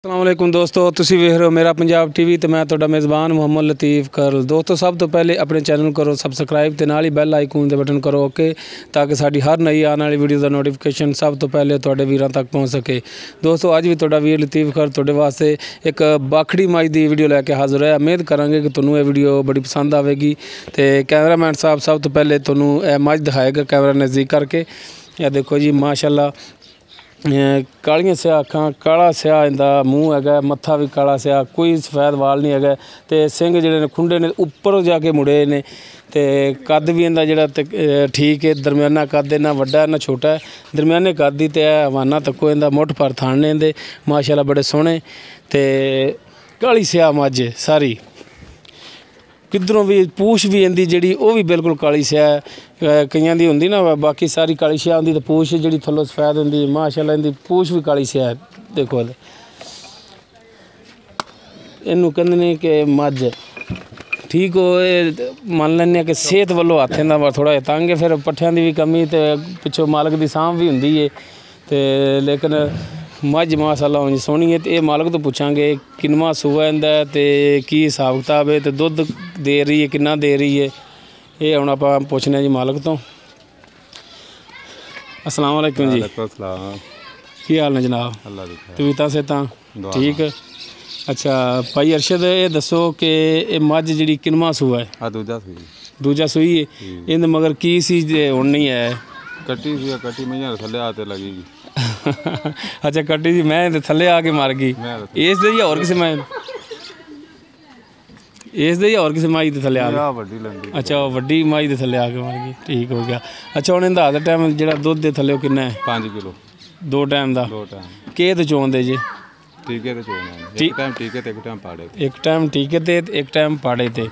अस्सलामुअलैकुम दोस्तों, तुसी वेख रहे हो मेरा पंजाब टीवी तो मैं तुहाडा मेज़बान मुहम्मद लतीफ़ करल। दोस्तों सब तो पहले अपने चैनल करो सबसक्राइब तो नाल ही बैल आइकन दे बटन करो ओके, ताकि साडी हर नई आने वाली वीडियो का नोटिफिकेशन सब तो पहले तुहाडे वीरां तक पहुँच सके। दोस्तों अज भी तुहाडा वीर लतीफ़ कर तुहाडे वास्ते एक बाखड़ी मज की वीडियो लैके हाज़र है। उम्मीद करांगे कि तुहानूं ये वीडियो बड़ी पसंद आएगी। तो कैमरामैन साहब सब तो पहले तुहानूं यह मज दिखाएगा कैमरा नज़दीक करके। यह देखो जी माशाअल्लाह कालियां स्या अखां, काला स्या इंदा मूँह है, मत्था भी काला स्या, कोई सफेद वाल नहीं है। तो सिंग जिहड़े ने खुंडे ने उपर जाके मुड़े ने। तो कद भी इंदा जिहड़ा ठीक है, दरम्याना कद ना वड्डा ना छोटा है, दरम्याने कद दी ते हवाना तको इंदा मुठ पर थाने इंदे माशाअल्लाह बड़े सोहने। तो काली स्या मझ सारी किधरों भी पूछ भी इंदी जी वो भी बिल्कुल काली स्या कईयां दी हुंदी ना, बाकी सारी काली स्या हुंदी। तो पूछ जी थल्लों सफेद हुंदी माशाअल्लाह, इंदी पूछ भी काली स्या है। देखो इनू कहंदे ने कि मझ ठीक हो, मान लैंने कि सेहत वालों हत्थ इंदा थोड़ा जिहा तंग है, फिर पट्ठियां दी भी कमी तो पिछों मालक दी सांभ भी हुंदी है। तो लेकिन मझ माशाअल्लाह उंज सोहनी है। तो ये मालक तो पुछांगे किनवा सूआ इंदा ते की हिसाब किताब है, तो दुध दे रही है किन्ना दे रही है, ये हुण आपां पुछने जी मालक तो। अस्सलाम वालेकुम जी, की हाल ने जनाब? तबीयतां सेहतां ठीक? अच्छा भाई अरशद, ये दसो कि ये मझ जी किनवा सूआ है? दूजा सूई है। इन मगर की सी हुण नहीं है? कट्टी सी, कट्टी मैं थल्ले आते लगी। अच्छा कट्टी जी मैं थल्ले आके मर गई। इस दे या और किसी मैं इस दे या और किसी माई दे थल्ले आ गई? अच्छा वड्डी माई दे थल्ले आके मर गई, ठीक हो गया। अच्छा हुण इंदा दा टाइम जेड़ा दुध दे थल्ले किन्ना है? 5 किलो दो टाइम दा। के ते चोंदे जी? टीके ते चोंदे, एक टाइम टीके ते एक टाइम पाड़े ते। एक टाइम टीके ते एक टाइम पाड़े ते।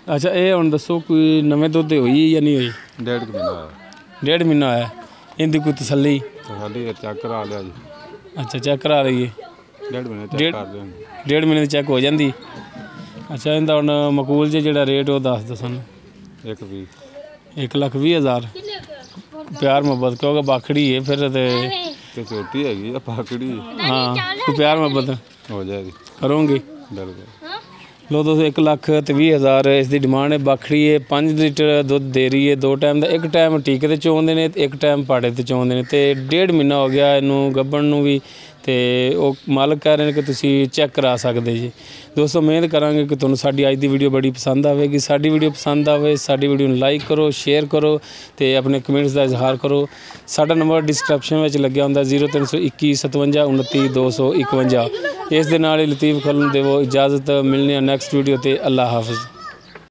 अच्छा ये हुण दसो कोई नवें दुध होई या नहीं होई? 1.5 महीना होया। 1.5 महीना होया। इंदी कोई तसल्ली चेक करा लिया जी। अच्छा चेक करा रही है? 1.5 महीने चेक कर लिया। 1.5 महीने चेक हो जाती। अच्छा इंदा हुण मकूल जे जेड़ा रेट वो दस दो सानूं। 1,20,000 प्यार मुहब्बत, क्योंकि बाखड़ी है फिर ते छोटी हैगी बाखड़ी। हाँ कोई प्यार मुहब्बत हो जाएगी करोगे? बिल्कुल। लो दोस्तों 1,20,000 इसकी डिमांड है। बाखड़ी है 5 लीटर दुध दे रही है, 2 टाइम का, एक टाइम टीके ते चोंदे ने, एक टाइम पाड़े ते चोंदे ने। तो 1.5 महीना हो गया इनू गब्बन नू भी। तो वो मालक कह रहे हैं कि तुसी चेक करा सकते जी। दोस्तों उम्मीद करांगे कि तुहानूं साडी अज दी वीडियो बड़ी पसंद आएगी। साडी वीडियो पसंद आवे साडी वीडियो नूं लाइक करो, शेयर करो तो अपने कमेंट्स का इजहार करो। साडा नंबर डिस्क्रिप्शन में लग्या हुंदा 0321 57 29 251। इस दे नाल ही लतीफ़ करल नूं देवो इजाज़त। मिलने नैक्सट वीडियो ते। अल्लाह हाफिज़।